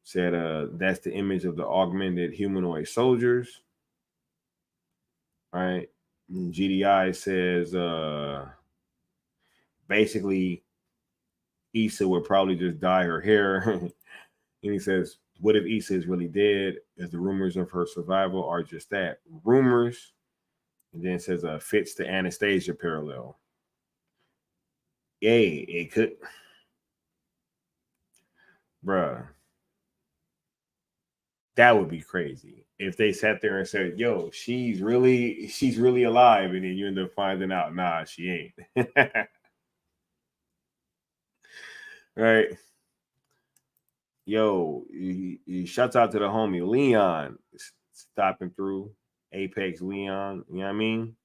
Said that's the image of the augmented humanoid soldiers. All right. GDI says basically Issa would probably just dye her hair. And he says, what if Issa is really dead? If the rumors of her survival are just that, rumors. And then it says fits the Anastasia parallel. Yay, it could. Bruh. That would be crazy if they sat there and said, yo, she's really alive, and then you end up finding out, nah, she ain't. Right. Yo, shouts out to the homie Leon stopping through. Apex Leon, you know what I mean?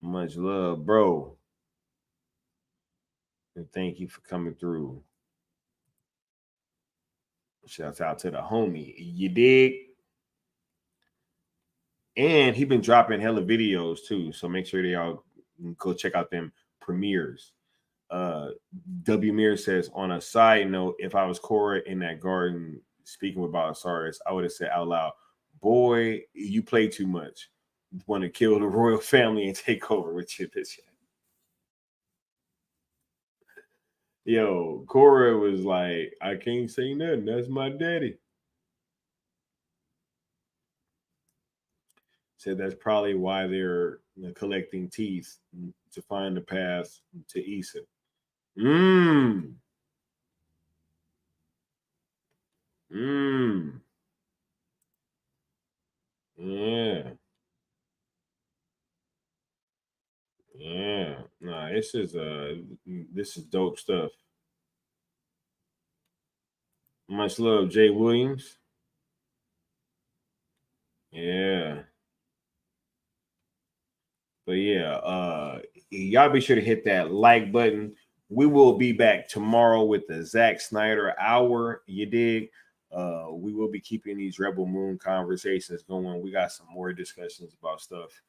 Much love, bro. And thank you for coming through. Shouts out to the homie. You dig? And he been dropping hella videos too. So make sure that y'all go check out them premieres. W Mir says, on a side note, if I was Cora in that garden speaking with Balisarius, I would have said out loud, boy, you play too much. Want to kill the royal family and take over with your bitch. Yo, Cora was like, I can't say nothing. That's my daddy. Said that's probably why they're collecting teeth to find the path to Issa. Mmm. Mmm. Yeah. Yeah. Nah, this is dope stuff. Much love, Jay Williams. Yeah. But yeah, y'all be sure to hit that like button. We will be back tomorrow with the Zack Snyder hour. You dig? We will be keeping these Rebel Moon conversations going. We got some more discussions about stuff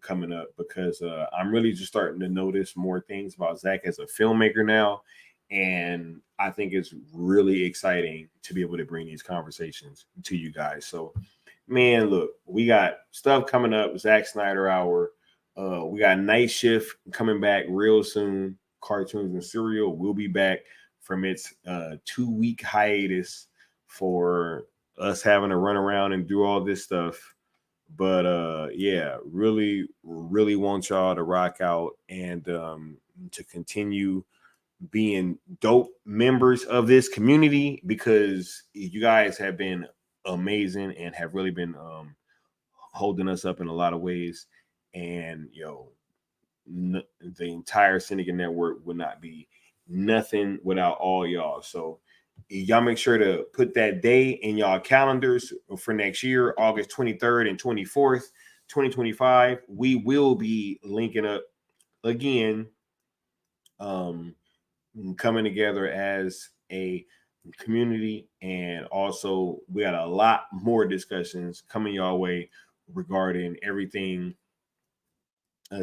coming up because I'm really just starting to notice more things about Zack as a filmmaker now. And I think it's really exciting to be able to bring these conversations to you guys. So, man, look, we got stuff coming up, Zack Snyder hour. We got Night Shift coming back real soon. Cartoons and Serial will be back from its 2-week hiatus for us having to run around and do all this stuff. But yeah, really want y'all to rock out and to continue being dope members of this community because you guys have been amazing and have really been holding us up in a lot of ways. And the entire Syndicate Network would not be nothing without all y'all. So y'all make sure to put that day in y'all calendars for next year, August 23rd and 24th, 2025. We will be linking up again, coming together as a community. And also we got a lot more discussions coming y'all way regarding everything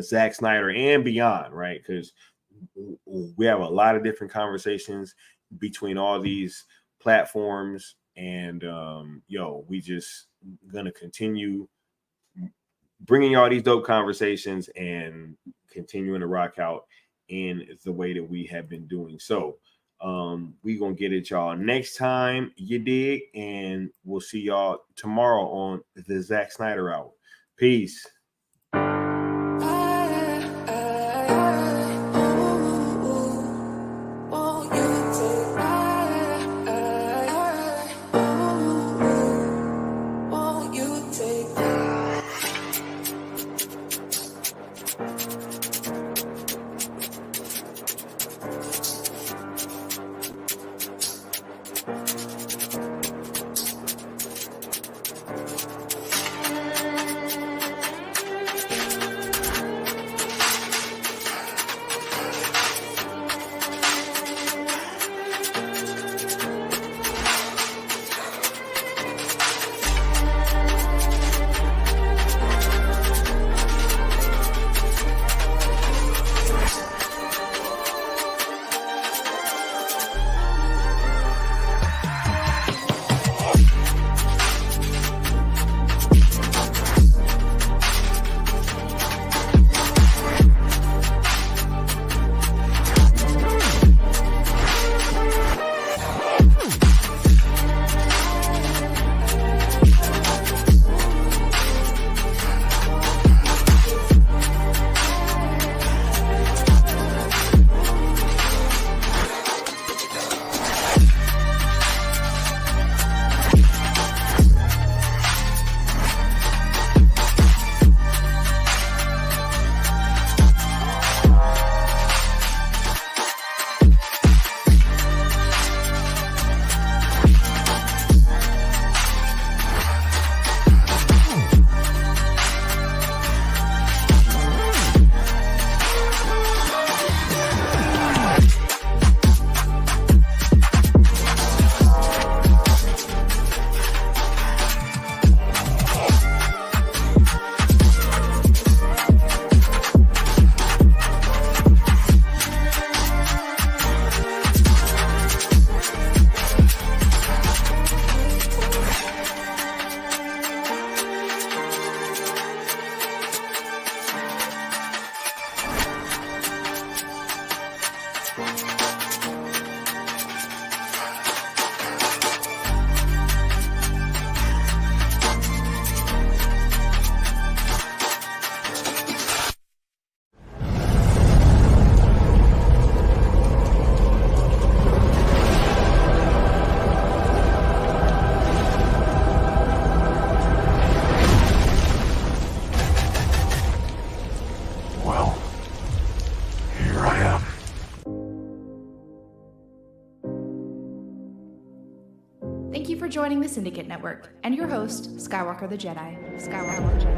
Zack Snyder and beyond, right? Because we have a lot of different conversations between all these platforms, and we just gonna continue bringing y'all these dope conversations and continuing to rock out in the way that we have been doing. So we gonna get it y'all next time, you dig, and we'll see y'all tomorrow on the Zack Snyder Hour. Peace. joining the Syndicate Network and your host, Skywalker the Jedi. Skywalker the Jedi.